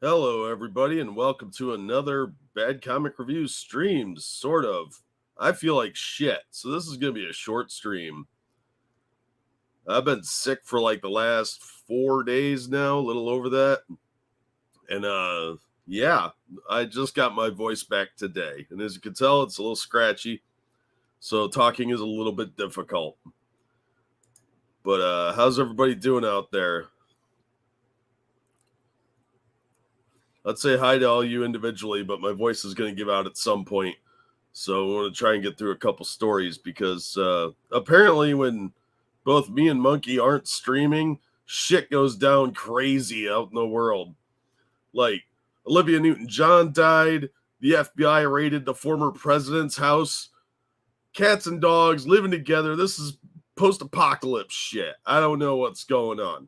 Hello, everybody, and welcome to another Bad Comic Review Streams, sort of. I feel like shit, so this is going to be a short stream. I've been sick for like the last 4 days now, a little over that. And, yeah, I just got my voice back today. And as you can tell, it's a little scratchy, so talking is a little bit difficult. But, how's everybody doing out there? Let's say hi to all you individually, but my voice is going to give out at some point. So I want to try and get through a couple stories because apparently when both me and Monkey aren't streaming, shit goes down crazy out in the world. Like Olivia Newton-John died, the FBI raided the former president's house, cats and dogs living together. This is post-apocalypse shit. I don't know what's going on.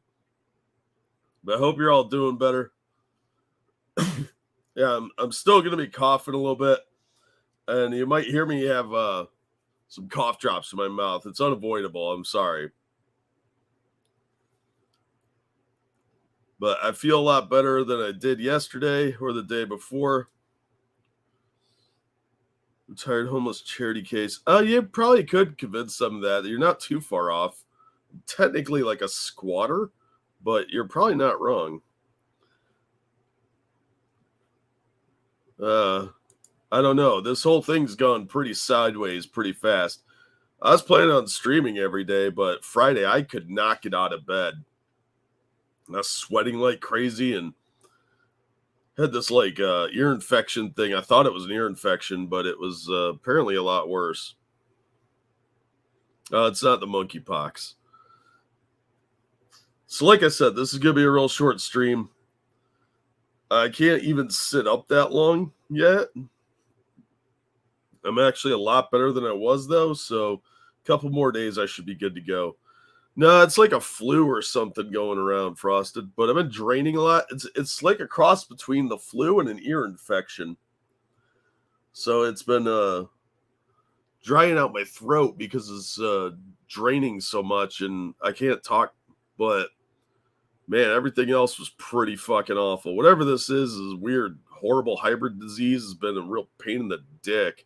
But I hope you're all doing better. Yeah, I'm still going to be coughing a little bit. And you might hear me have some cough drops in my mouth. It's unavoidable. I'm sorry. But I feel a lot better than I did yesterday or the day before. Retired homeless charity case. You probably could convince some of that. You're not too far off. Technically like a squatter, but you're probably not wrong. I don't know. This whole thing's gone pretty sideways pretty fast. I was planning on streaming every day, but Friday I could not get out of bed. I was sweating like crazy and had this like ear infection thing. I thought it was an ear infection, but it was apparently a lot worse. It's not the monkeypox. So like I said, this is going to be a real short stream. I can't even sit up that long yet. I'm actually a lot better than I was, though, so a couple more days I should be good to go. No, it's like a flu or something going around, Frosted, but I've been draining a lot. It's like a cross between the flu and an ear infection. So it's been drying out my throat because it's draining so much, and I can't talk, but man, everything else was pretty fucking awful. Whatever this is weird, horrible hybrid disease has been a real pain in the dick.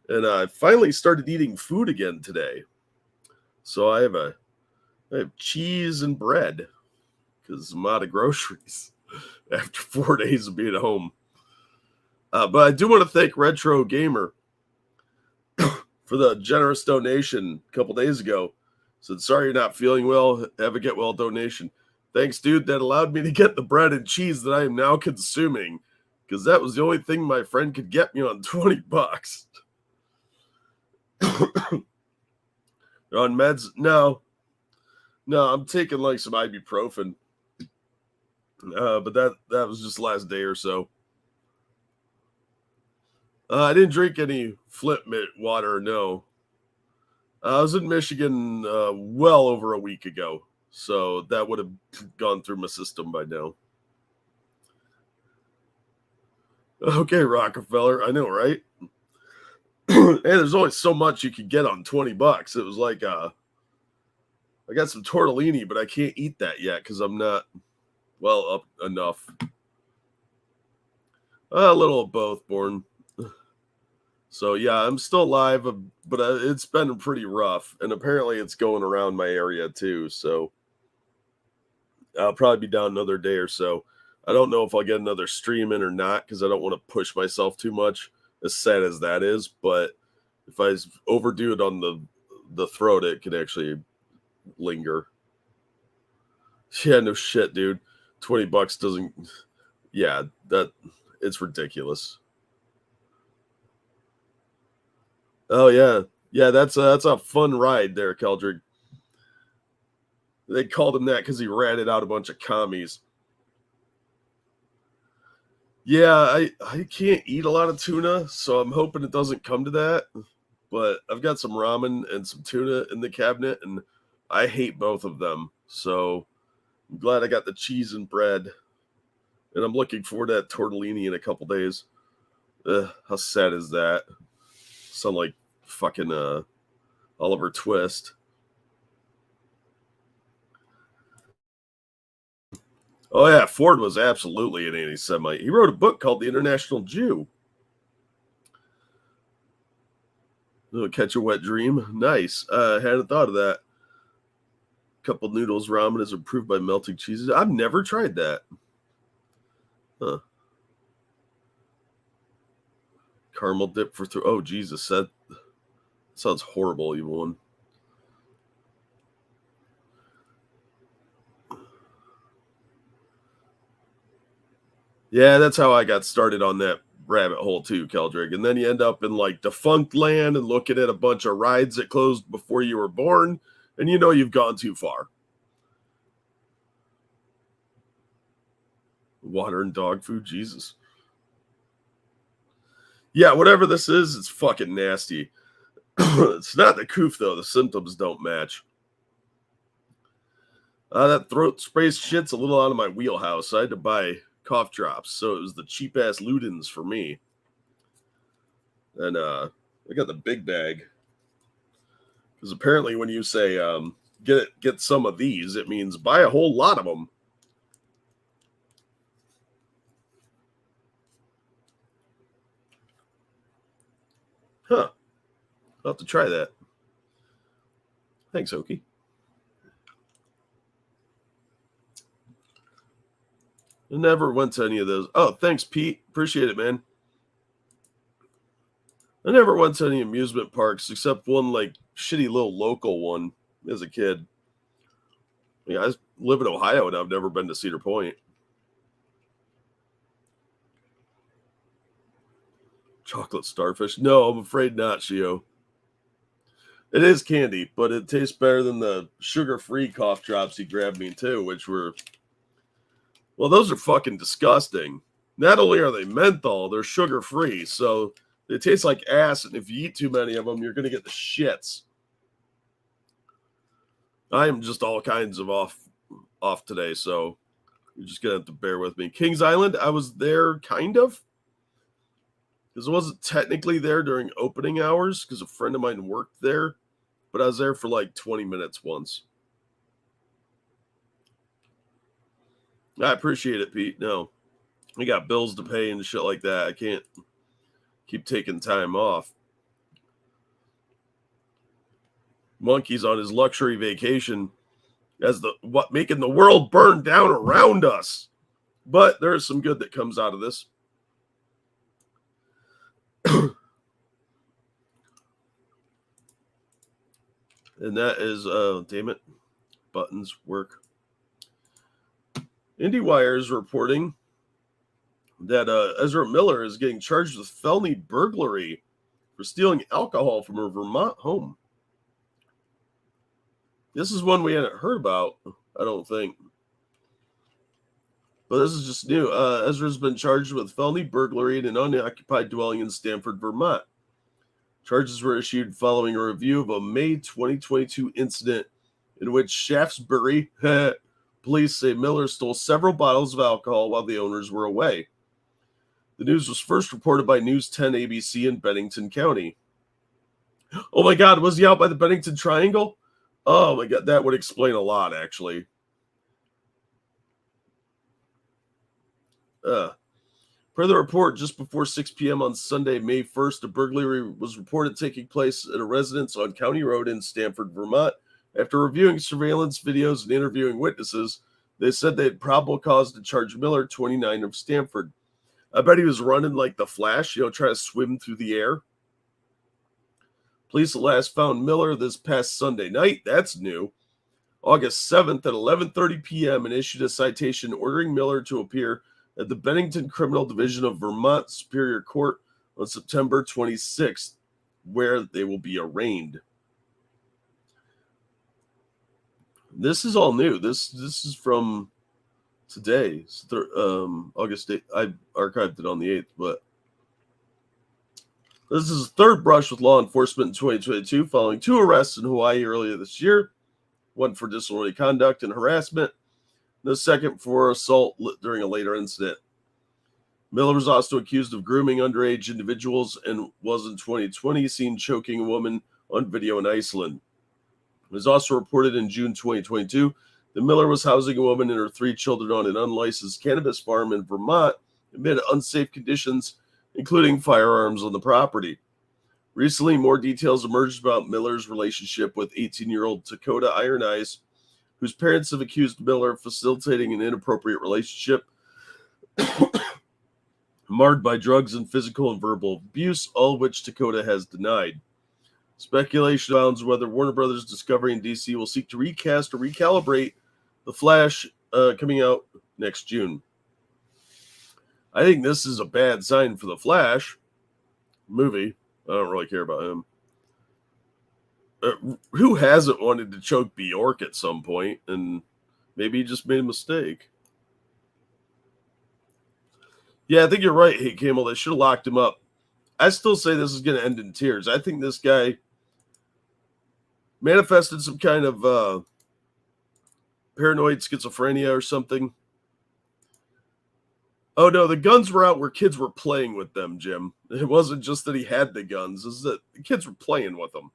And I finally started eating food again today. So I have cheese and bread because I'm out of groceries after 4 days of being at home. But I do want to thank Retro Gamer for the generous donation a couple days ago. Said, sorry you're not feeling well. Have a get well donation. Thanks, dude. That allowed me to get the bread and cheese that I am now consuming because that was the only thing my friend could get me on $20. On meds? No, I'm taking like some ibuprofen. But that was just last day or so. I didn't drink any Flint water, no. I was in Michigan well over a week ago, so that would have gone through my system by now. Okay, Rockefeller, I know, right? Hey, there's only so much you can get on $20. It was like I got some tortellini, but I can't eat that yet because I'm not well up enough. A little of both, Born. So yeah, I'm still alive, but it's been pretty rough, and apparently it's going around my area too. So I'll probably be down another day or so. I don't know if I'll get another stream in or not because I don't want to push myself too much, as sad as that is. But if I overdo it on the throat, it could actually linger. Yeah, no shit, dude. $20 doesn't. Yeah, it's ridiculous. Oh yeah. That's a fun ride there, Keldrick. They called him that because he ratted out a bunch of commies. Yeah, I can't eat a lot of tuna, so I'm hoping it doesn't come to that. But I've got some ramen and some tuna in the cabinet, and I hate both of them. So I'm glad I got the cheese and bread. And I'm looking forward to that tortellini in a couple days. How sad is that? Sound like fucking Oliver Twist. Oh, yeah, Ford was absolutely an anti-Semite. He wrote a book called The International Jew. Catch a Wet Dream. Nice. Hadn't thought of that. Couple noodles ramen is improved by melting cheeses. I've never tried that. Huh. Caramel dip for oh Jesus, that sounds horrible, evil one. Yeah, that's how I got started on that rabbit hole too, Keldrick. And then you end up in like defunct land and looking at a bunch of rides that closed before you were born, and you know you've gone too far. Water and dog food, Jesus. Yeah, whatever this is, it's fucking nasty. It's not the coof, though. The symptoms don't match. That throat spray shit's a little out of my wheelhouse. I had to buy cough drops, so it was the cheap-ass Ludens for me. And I got the big bag. Because apparently when you say, get some of these, it means buy a whole lot of them. Huh. I'll have to try that. Thanks, Okie. I never went to any of those. Oh, thanks, Pete. Appreciate it, man. I never went to any amusement parks except one, like, shitty little local one as a kid. Yeah, I live in Ohio and I've never been to Cedar Point. Chocolate starfish? No, I'm afraid not, Shio. It is candy, but it tastes better than the sugar-free cough drops he grabbed me too, which were... Well, those are fucking disgusting. Not only are they menthol, they're sugar-free, so they taste like ass, and if you eat too many of them, you're going to get the shits. I am just all kinds of off today, so you're just going to have to bear with me. Kings Island, I was there kind of. Because I wasn't technically there during opening hours, because a friend of mine worked there, but I was there for like 20 minutes once. I appreciate it, Pete. No, I got bills to pay and shit like that. I can't keep taking time off. Monkey's on his luxury vacation as making the world burn down around us. But there's some good that comes out of this. And that is, damn it, buttons work. IndieWire is reporting that Ezra Miller is getting charged with felony burglary for stealing alcohol from her Vermont home. This is one we hadn't heard about, I don't think. But this is just new. Ezra's been charged with felony burglary in an unoccupied dwelling in Stamford, Vermont. Charges were issued following a review of a May 2022 incident in which Shaftesbury police say Miller stole several bottles of alcohol while the owners were away. The news was first reported by News 10 ABC in Bennington County. Oh my God, was he out by the Bennington Triangle? Oh my God, that would explain a lot, actually. Per the report, just before 6 p.m. on Sunday, May 1st, a burglary was reported taking place at a residence on County Road in Stamford, Vermont. After reviewing surveillance videos and interviewing witnesses, they said they had probable cause to charge Miller, 29, of Stamford. I bet he was running like the Flash, trying to swim through the air. Police at last found Miller this past Sunday night. That's new. August 7th at 11:30 p.m. and issued a citation ordering Miller to appear at the Bennington Criminal Division of Vermont Superior Court on September 26th, where they will be arraigned. This is all new. This is from today, August 8th. I archived it on the 8th, but this is his third brush with law enforcement in 2022, following 2 arrests in Hawaii earlier this year, one for disorderly conduct and harassment, the second for assault during a later incident. Miller was also accused of grooming underage individuals and was in 2020 seen choking a woman on video in Iceland. It was also reported in June 2022 The Miller was housing a woman and her 3 children on an unlicensed cannabis farm in Vermont amid unsafe conditions, including firearms on the property. Recently, more details emerged about Miller's relationship with 18-year-old Dakota Iron Eyes, whose parents have accused Miller of facilitating an inappropriate relationship marred by drugs and physical and verbal abuse, all of which Dakota has denied. Speculation abounds whether Warner Brothers Discovery and DC will seek to recast or recalibrate The Flash coming out next June. I think this is a bad sign for The Flash movie. I don't really care about him. Who hasn't wanted to choke Bjork at some point, and maybe he just made a mistake. Yeah, I think you're right, Hey Camel. They should have locked him up. I still say this is going to end in tears. I think this guy manifested some kind of paranoid schizophrenia or something. Oh, no, the guns were out where kids were playing with them, Jim. It wasn't just that he had the guns. It's that the kids were playing with them.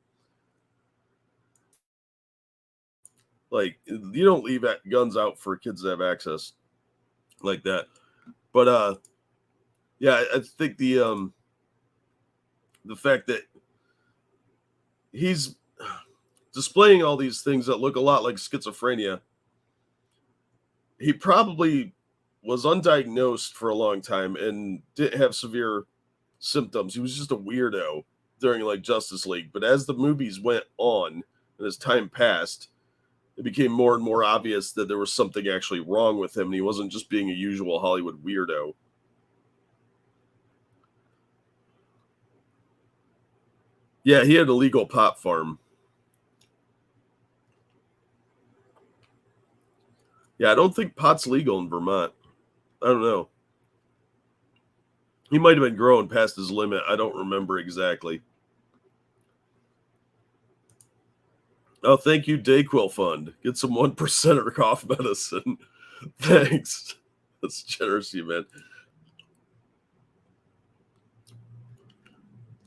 Like, you don't leave guns out for kids to have access like that. But, yeah, I think the fact that he's displaying all these things that look a lot like schizophrenia, he probably was undiagnosed for a long time and didn't have severe symptoms. He was just a weirdo during like Justice League. But as the movies went on and as time passed, it became more and more obvious that there was something actually wrong with him, and he wasn't just being a usual Hollywood weirdo. Yeah, he had a legal pot farm. Yeah, I don't think pot's legal in Vermont. I don't know. He might have been growing past his limit. I don't remember exactly. Oh, thank you, Dayquil Fund. Get some 1%er cough medicine. Thanks. That's generous of you, man.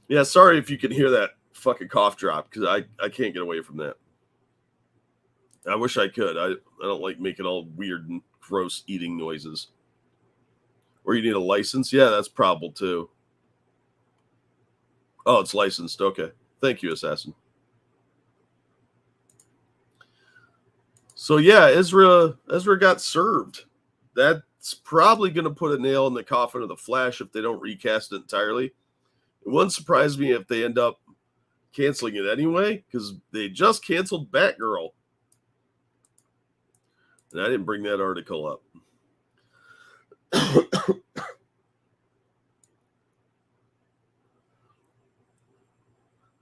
Yeah, sorry if you can hear that fucking cough drop, because I can't get away from that. I wish I could. I don't like making all weird and gross eating noises. Or you need a license? Yeah, that's probable too. Oh, it's licensed. Okay. Thank you, Assassin. So yeah, Ezra got served. That's probably going to put a nail in the coffin of the Flash if they don't recast it entirely. It wouldn't surprise me if they end up canceling it anyway, because they just canceled Batgirl. And I didn't bring that article up.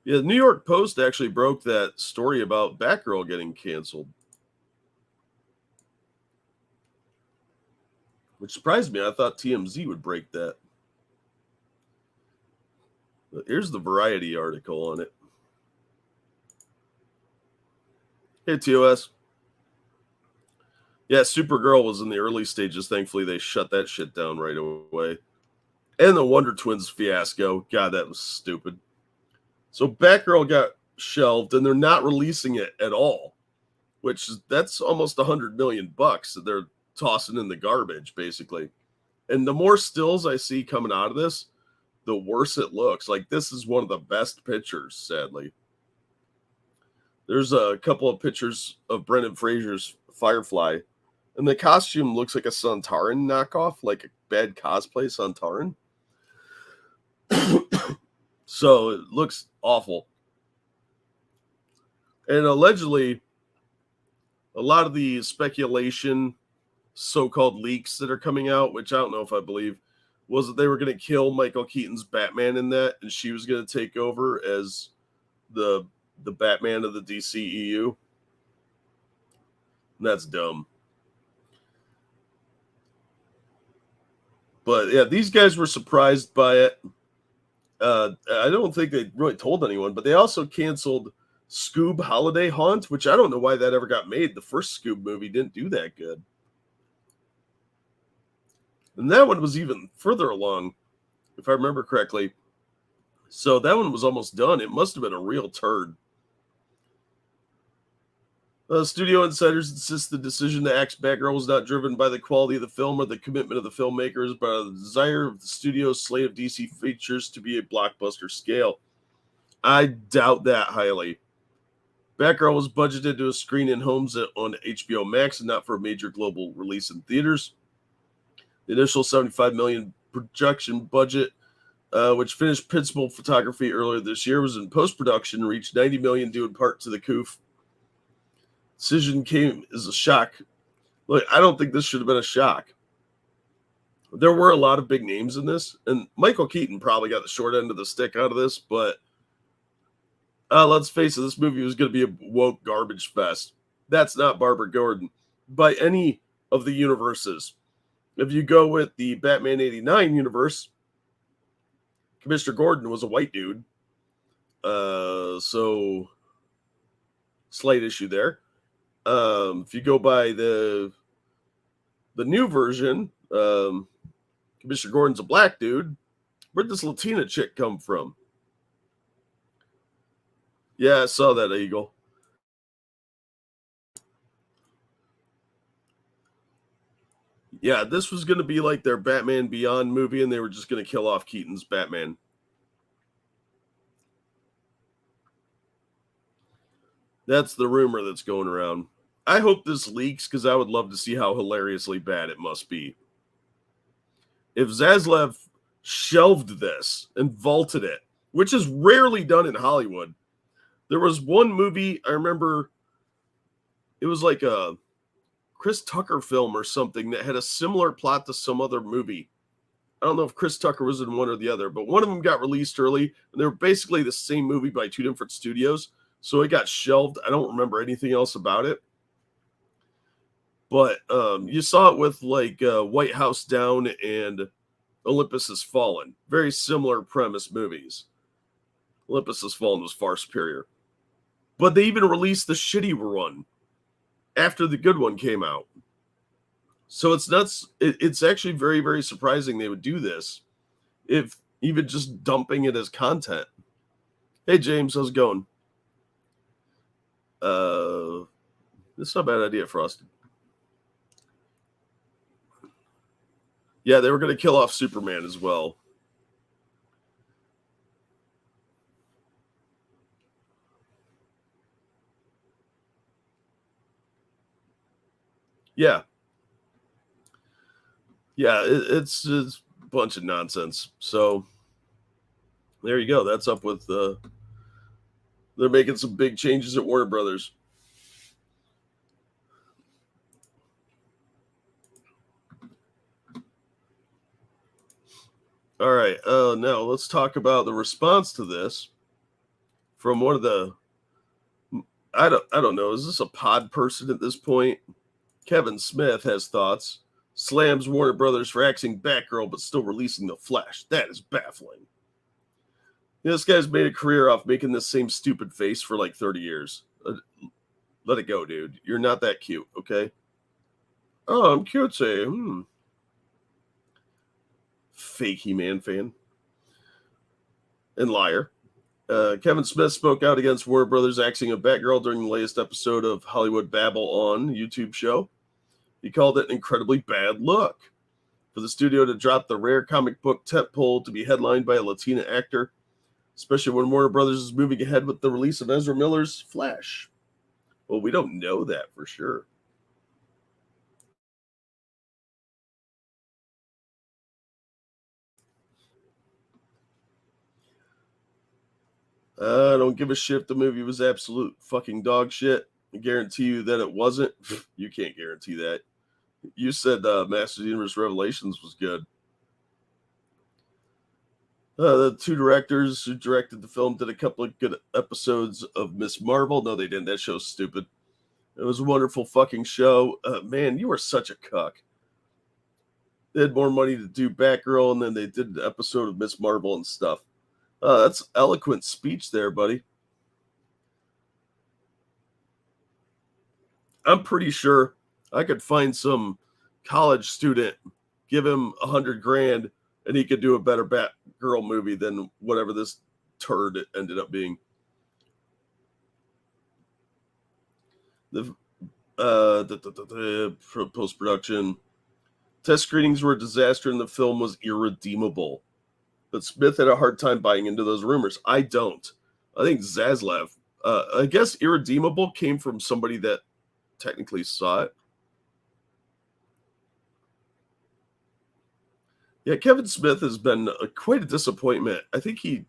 Yeah, the New York Post actually broke that story about Batgirl getting canceled, which surprised me. I thought TMZ would break that. But here's the Variety article on it. Hey, TOS. Yeah, Supergirl was in the early stages. Thankfully, they shut that shit down right away. And the Wonder Twins fiasco. God, that was stupid. So Batgirl got shelved, and they're not releasing it at all, that's almost $100 million that they're tossing in the garbage, basically. And the more stills I see coming out of this, the worse it looks. Like, this is one of the best pictures, sadly. There's a couple of pictures of Brendan Fraser's Firefly, and the costume looks like a Santarin knockoff, like a bad cosplay Santarin. So it looks awful. And allegedly, a lot of the speculation, so-called leaks that are coming out, which I don't know if I believe, was that they were going to kill Michael Keaton's Batman in that, and she was going to take over as the Batman of the DCEU. And that's dumb. But yeah, these guys were surprised by it. I don't think they really told anyone, but they also canceled Scoob Holiday Haunt, which I don't know why that ever got made. The first Scoob movie didn't do that good. And that one was even further along, if I remember correctly. So that one was almost done. It must have been a real turd. Studio insiders insist the decision to axe Batgirl was not driven by the quality of the film or the commitment of the filmmakers, but the desire of the studio's slate of DC features to be a blockbuster scale. I doubt that highly. Batgirl was budgeted to screen in homes on HBO Max and not for a major global release in theaters. The initial $75 million production budget, which finished principal photography earlier this year, was in post-production and reached $90 million due in part to the COOF. Decision came as a shock. Look, I don't think this should have been a shock. There were a lot of big names in this, and Michael Keaton probably got the short end of the stick out of this, but let's face it, this movie was going to be a woke garbage fest. That's not Barbara Gordon by any of the universes. If you go with the Batman 89 universe, Commissioner Gordon was a white dude. So slight issue there. If you go by the new version, Commissioner Gordon's a black dude. Where'd this Latina chick come from? Yeah, I saw that, Eagle. Yeah, this was going to be like their Batman Beyond movie, and they were just going to kill off Keaton's Batman. That's the rumor that's going around. I hope this leaks because I would love to see how hilariously bad it must be. If Zaslav shelved this and vaulted it, which is rarely done in Hollywood. There was one movie, I remember, it was like a Chris Tucker film or something that had a similar plot to some other movie. I don't know if Chris Tucker was in one or the other, but one of them got released early, and they were basically the same movie by two different studios, so it got shelved. I don't remember anything else about it. But you saw it with like White House Down and Olympus Has Fallen. Very similar premise movies. Olympus Has Fallen was far superior. But they even released the shitty one after the good one came out. So it's nuts. It's actually very, very surprising they would do this, if even just dumping it as content. Hey, James, how's it going? This is not a bad idea, Frosted. Yeah, they were going to kill off Superman as well. Yeah. Yeah, it's a bunch of nonsense. So there you go. That's up with they're making some big changes at Warner Brothers. All right. Now let's talk about the response to this from one of the. I don't know. Is this a pod person at this point? Kevin Smith has thoughts. Slams Warner Brothers for axing Batgirl, but still releasing The Flash. That is baffling. You know, this guy's made a career off making this same stupid face for like 30 years. Let it go, dude. You're not that cute, okay? Oh, I'm cute. Fake He-Man fan. And liar. Kevin Smith spoke out against Warner Brothers axing of Batgirl during the latest episode of Hollywood Babble On YouTube show. He called it an incredibly bad look for the studio to drop the rare comic book tentpole to be headlined by a Latina actor, especially when Warner Brothers is moving ahead with the release of Ezra Miller's Flash. Well, we don't know that for sure. I don't give a shit if the movie was absolute fucking dog shit. I guarantee you that it wasn't. You can't guarantee that. You said Masters of the Universe Revelations was good. The two directors who directed the film did a couple of good episodes of Miss Marvel. No, they didn't. That show's stupid. It was a wonderful fucking show. Man, you are such a cuck. They had more money to do Batgirl, and then they did an episode of Miss Marvel and stuff. That's eloquent speech there, buddy. I'm pretty sure I could find some college student, give him $100,000, and he could do a better Batgirl movie than whatever this turd ended up being. The post-production test screenings were a disaster and the film was irredeemable. But Smith had a hard time buying into those rumors. I don't. I think Zaslav, I guess irredeemable came from somebody that technically saw it. Yeah, Kevin Smith has been quite a disappointment. I think he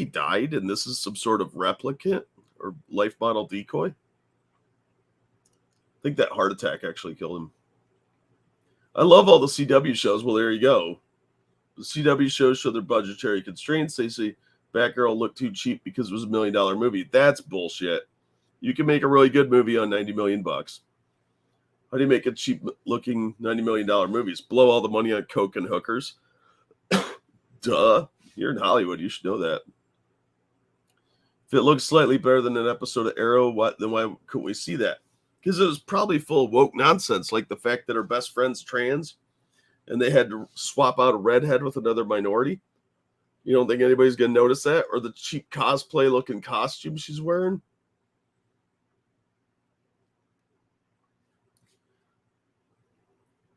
died, and this is some sort of replicant or life model decoy. I think that heart attack actually killed him. I love all the CW shows. Well, there you go. The CW shows show their budgetary constraints. They say Batgirl looked too cheap because it was $1 million movie. That's bullshit. You can make a really good movie on $90 million. How do you make a cheap-looking $90 million movies? Blow all the money on coke and hookers? Duh. You're in Hollywood. You should know that. If it looks slightly better than an episode of Arrow, then why couldn't we see that? Because it was probably full of woke nonsense, like the fact that her best friend's trans, and they had to swap out a redhead with another minority. You don't think anybody's going to notice that? Or the cheap cosplay-looking costume she's wearing?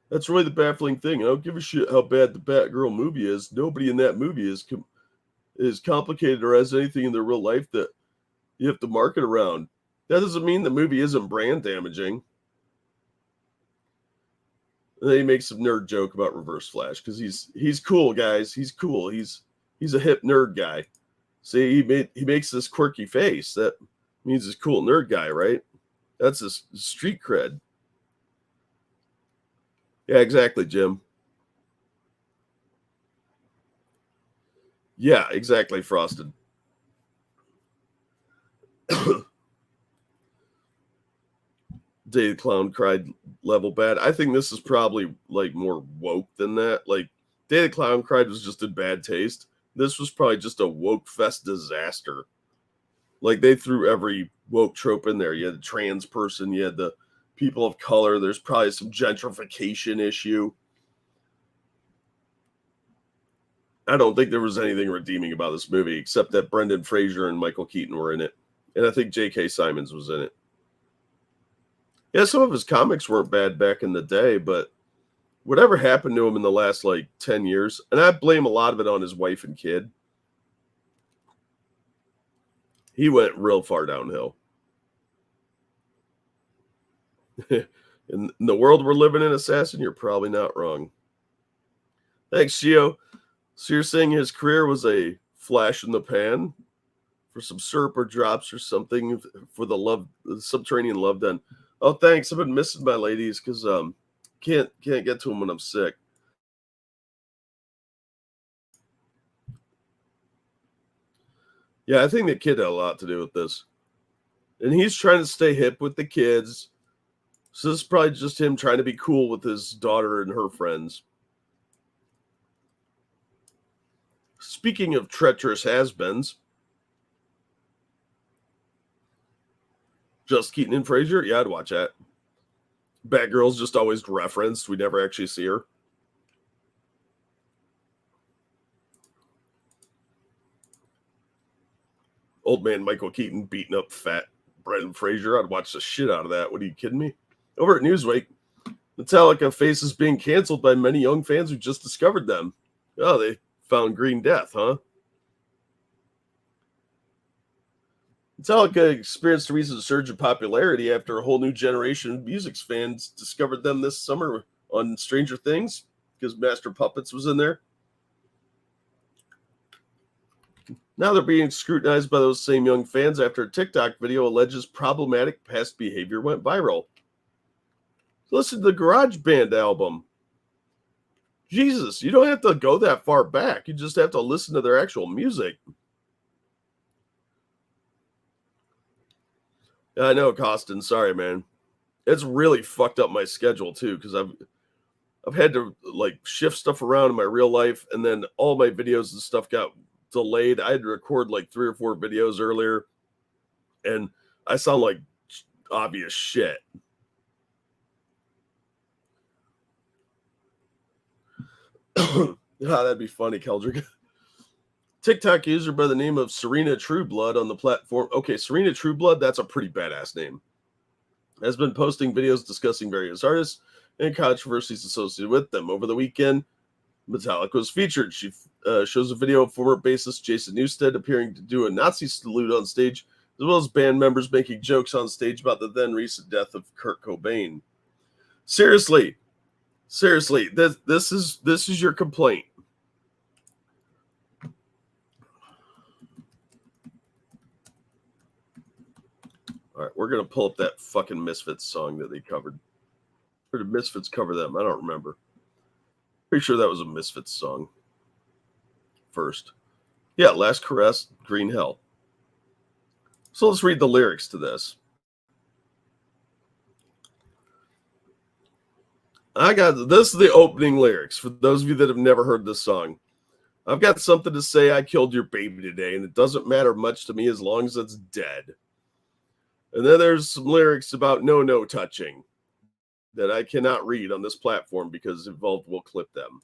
That's really the baffling thing. I don't give a shit how bad the Batgirl movie is. Nobody in that movie is complicated or has anything in their real life that you have to market around. That doesn't mean the movie isn't brand damaging. And then he makes some nerd joke about Reverse Flash because he's cool, guys. He's cool. He's a hip nerd guy. See, he makes this quirky face. That means he's a cool nerd guy, right? That's his street cred. Yeah, exactly, Jim. Yeah, exactly, Frosted. Day the Clown cried level bad. I think this is probably like more woke than that. Like Day the Clown cried was just in bad taste. This was probably just a woke fest disaster. Like they threw every woke trope in there. You had the trans person, you had the people of color. There's probably some gentrification issue. I don't think there was anything redeeming about this movie except that Brendan Fraser and Michael Keaton were in it. And I think J.K. Simmons was in it. Yeah, some of his comics weren't bad back in the day, but whatever happened to him in the last, 10 years, and I blame a lot of it on his wife and kid, he went real far downhill. In the world we're living in, Assassin, you're probably not wrong. Thanks, Shio. So you're saying his career was a flash in the pan for some syrup or drops or something for the subterranean love den. Oh, thanks. I've been missing my ladies because can't get to them when I'm sick. Yeah, I think the kid had a lot to do with this. And he's trying to stay hip with the kids. So this is probably just him trying to be cool with his daughter and her friends. Speaking of treacherous has-beens, just Keaton and Fraser? Yeah, I'd watch that. Batgirl's just always referenced. We never actually see her. Old man Michael Keaton beating up fat Brendan Fraser. I'd watch the shit out of that. What are you kidding me? Over at Newsweek, Metallica faces being canceled by many young fans who just discovered them. Oh, they found Green Death, huh? Metallica experienced a recent surge in popularity after a whole new generation of music fans discovered them this summer on Stranger Things because Master Puppets was in there. Now they're being scrutinized by those same young fans after a TikTok video alleges problematic past behavior went viral. Listen to the Garage Band album. Jesus, you don't have to go that far back. You just have to listen to their actual music. I know, Costin. Sorry, man. It's really fucked up my schedule too because I've had to shift stuff around in my real life, and then all my videos and stuff got delayed. I had to record 3 or 4 videos earlier, and I sound like obvious shit. That'd be funny, Keldrick. TikTok user by the name of Serena Trueblood on the platform. Okay, Serena Trueblood, that's a pretty badass name. has been posting videos discussing various artists and controversies associated with them. Over the weekend, Metallica was featured. She shows a video of former bassist Jason Newsted appearing to do a Nazi salute on stage, as well as band members making jokes on stage about the then recent death of Kurt Cobain. Seriously, this is your complaint. All right, we're gonna pull up that fucking Misfits song that they covered. Or did Misfits cover them? I don't remember. Pretty sure that was a Misfits song. First, yeah, Last Caress, Green Hell. So let's read the lyrics to this. This is the opening lyrics for those of you that have never heard this song. I've got something to say. I killed your baby today, and it doesn't matter much to me as long as it's dead. And then there's some lyrics about no touching that I cannot read on this platform because Invovled will clip them.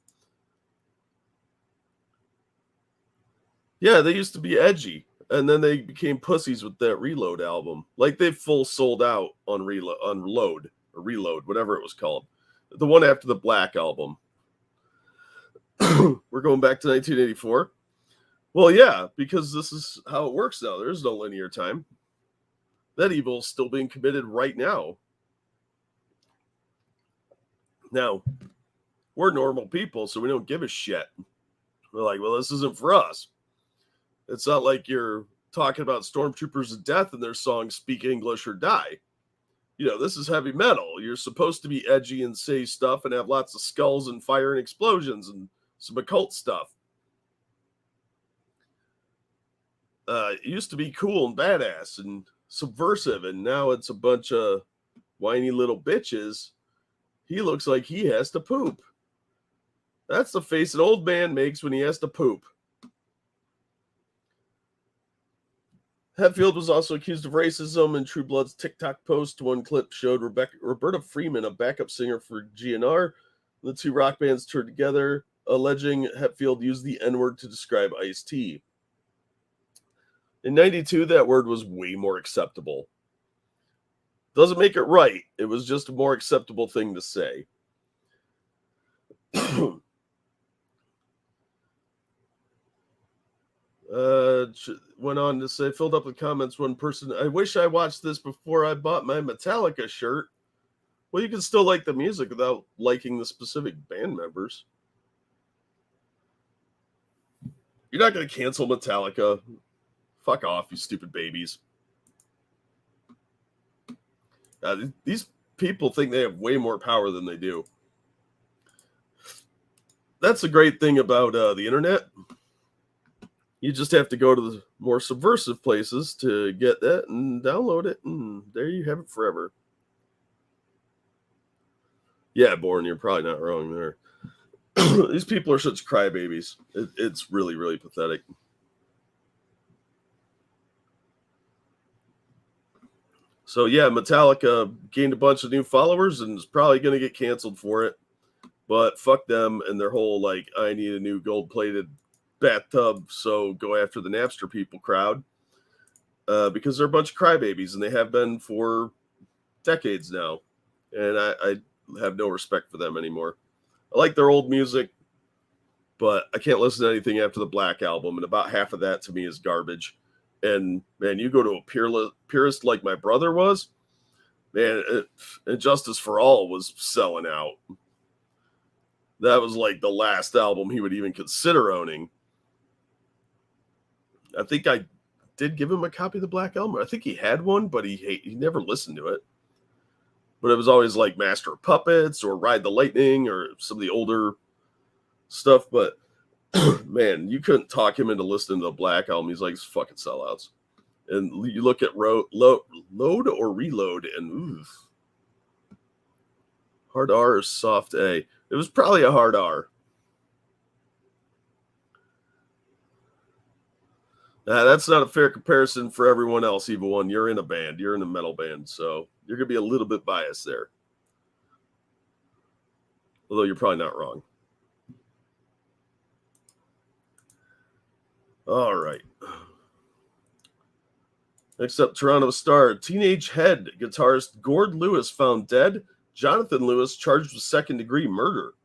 Yeah, they used to be edgy, and then they became pussies with that Reload album. Like they full sold out on Reload, whatever it was called. The one after the Black album. We're going back to 1984. Well, yeah, because this is how it works now. There's no linear time. That evil is still being committed right now. Now, we're normal people, so we don't give a shit. We're like, well, this isn't for us. It's not like you're talking about stormtroopers of death and their songs Speak English or Die. You know, this is heavy metal. You're supposed to be edgy and say stuff and have lots of skulls and fire and explosions and some occult stuff. It used to be cool and badass and subversive, and now it's a bunch of whiny little bitches. He looks like he has to poop. That's the face an old man makes when he has to poop. Hetfield was also accused of racism in True Blood's TikTok post. One clip showed Roberta Freeman, a backup singer for GNR. The two rock bands toured together, alleging Hetfield used the N-word to describe Ice-T. In 92, that word was way more acceptable. Doesn't make it right. It was just a more acceptable thing to say. Went on to say, filled up the comments, one person, I wish I watched this before I bought my Metallica shirt. Well, you can still like the music without liking the specific band members. You're not going to cancel Metallica. Fuck off, you stupid babies. These people think they have way more power than they do. That's the great thing about the internet. You just have to go to the more subversive places to get that and download it, and there you have it forever. Yeah, Born, you're probably not wrong there. These people are such crybabies. It's really, really pathetic. So, yeah, Metallica gained a bunch of new followers and is probably going to get canceled for it. But fuck them and their whole, like, I need a new gold-plated bathtub, so go after the Napster people crowd. Because they're a bunch of crybabies, and they have been for decades now. And I have no respect for them anymore. I like their old music, but I can't listen to anything after the Black album, and about half of that to me is garbage. And, man, you go to a purist like my brother was, man, Justice for All was selling out. That was like the last album he would even consider owning. I think I did give him a copy of the Black Album. I think he had one, but he never listened to it. But it was always like Master of Puppets or Ride the Lightning or some of the older stuff. But man, you couldn't talk him into listening to the Black Album. He's like, fucking sellouts. And you look at Load or Reload, and oof. Hard R or soft A? It was probably a hard R. That's not a fair comparison for everyone else, Evil One. You're in a band. You're in a metal band, so you're going to be a little bit biased there. Although you're probably not wrong. All right. Next up, Toronto Star. Teenage Head guitarist Gord Lewis found dead. Jonathan Lewis charged with second-degree murder.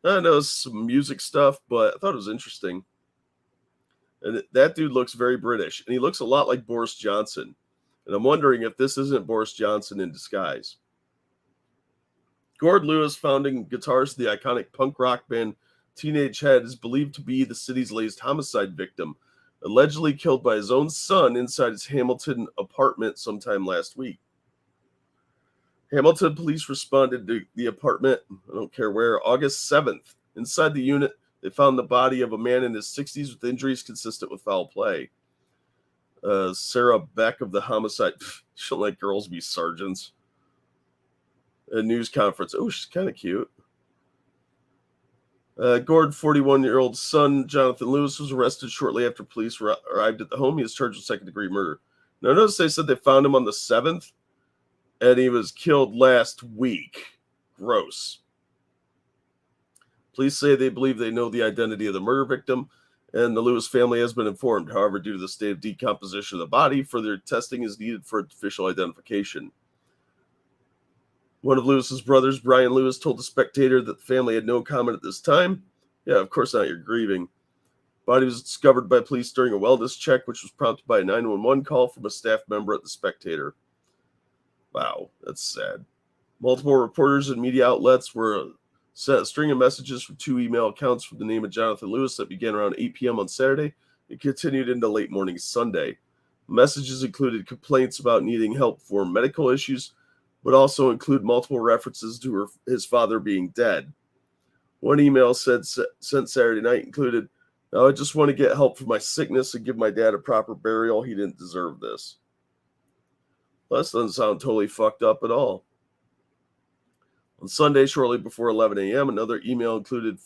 I know some music stuff, but I thought it was interesting. And that dude looks very British, and he looks a lot like Boris Johnson. And I'm wondering if this isn't Boris Johnson in disguise. Gord Lewis, founding guitarist of the iconic punk rock band Teenage Head, is believed to be the city's latest homicide victim, allegedly killed by his own son inside his Hamilton apartment sometime last week. Hamilton police responded to the apartment, I don't care where, August 7th. Inside the unit, they found the body of a man in his 60s with injuries consistent with foul play. Sarah Beck of the homicide, she'll let girls be sergeants. A news conference. Oh, she's kind of cute. Gord's 41-year-old son, Jonathan Lewis, was arrested shortly after police arrived at the home. He is charged with second-degree murder. Now, notice they said they found him on the 7th, and he was killed last week. Gross. Police say they believe they know the identity of the murder victim, and the Lewis family has been informed. However, due to the state of decomposition of the body, further testing is needed for official identification. One of Lewis's brothers, Brian Lewis, told the Spectator that the family had no comment at this time. Yeah, of course not, you're grieving. Body was discovered by police during a wellness check, which was prompted by a 911 call from a staff member at the Spectator. Wow, that's sad. Multiple reporters and media outlets were sent a string of messages from 2 email accounts with the name of Jonathan Lewis that began around 8 p.m. on Saturday and continued into late morning Sunday. Messages included complaints about needing help for medical issues, but also include multiple references to his father being dead. One email sent Saturday night included, "I just want to get help for my sickness and give my dad a proper burial. He didn't deserve this." Well, that doesn't sound totally fucked up at all. On Sunday, shortly before 11 a.m., another email included,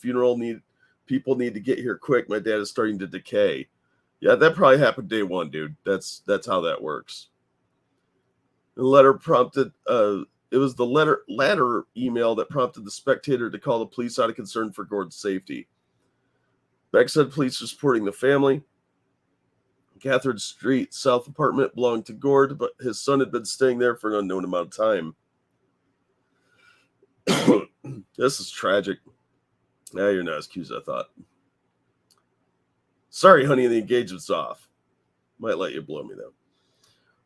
people need to get here quick. My dad is starting to decay. Yeah, that probably happened day one, dude. That's how that works. The letter prompted, it was the latter email that prompted the Spectator to call the police out of concern for Gord's safety. Beck said police were supporting the family. Catherine Street South apartment belonged to Gord, but his son had been staying there for an unknown amount of time. This is tragic. Now you're not as cute as I thought. Sorry, honey, the engagement's off. Might let you blow me, though.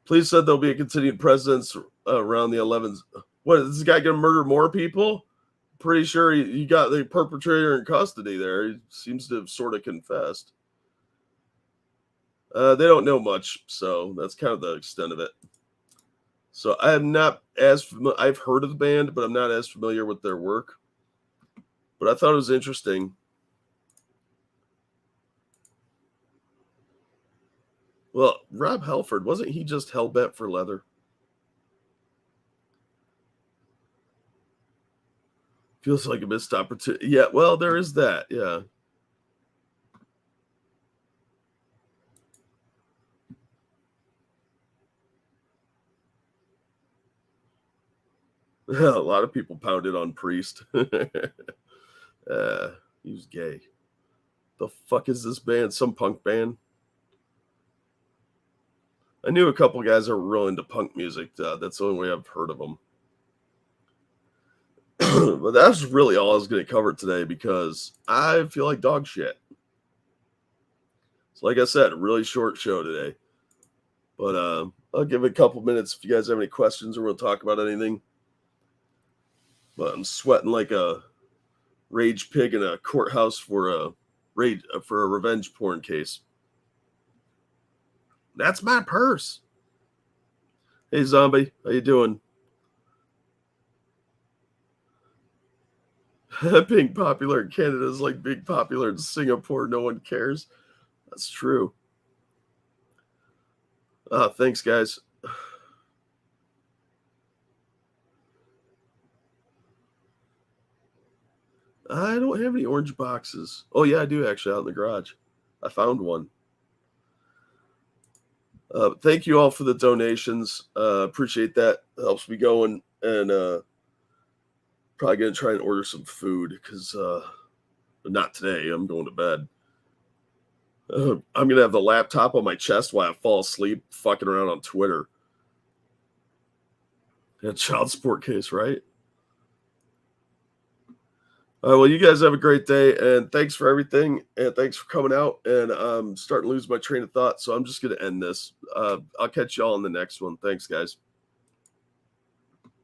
Police said there'll be a continued presence around the 11th. What, is this guy going to murder more people? Pretty sure he got the perpetrator in custody there. He seems to have sort of confessed. They don't know much, so that's kind of the extent of it. So I am not as familiar. I've heard of the band, but I'm not as familiar with their work. But I thought it was interesting. Well, Rob Halford, wasn't he just hell-bent for leather? Feels like a missed opportunity. Yeah, well, there is that, yeah. A lot of people pounded on Priest. He was gay. The fuck is this band? Some punk band? I knew a couple guys that were real into punk music. That's the only way I've heard of them. But that's really all I was going to cover today because I feel like dog shit. So like I said, a really short show today. But I'll give it a couple minutes if you guys have any questions or we'll talk about anything. But I'm sweating like a rage pig in a courthouse for a revenge porn case. That's my purse. Hey, zombie, how you doing? Being popular in Canada is like being popular in Singapore. No one cares. That's true. Thanks, guys. I don't have any orange boxes. Oh, yeah, I do actually out in the garage. I found one. Thank you all for the donations. Appreciate that. It helps me going. And probably going to try and order some food because not today. I'm going to bed. I'm gonna have the laptop on my chest while I fall asleep, fucking around on Twitter. Yeah, child support case, right? All right, well, you guys have a great day, and thanks for everything, and thanks for coming out. And I'm starting to lose my train of thought, so I'm just gonna end this. I'll catch y'all in the next one. Thanks, guys.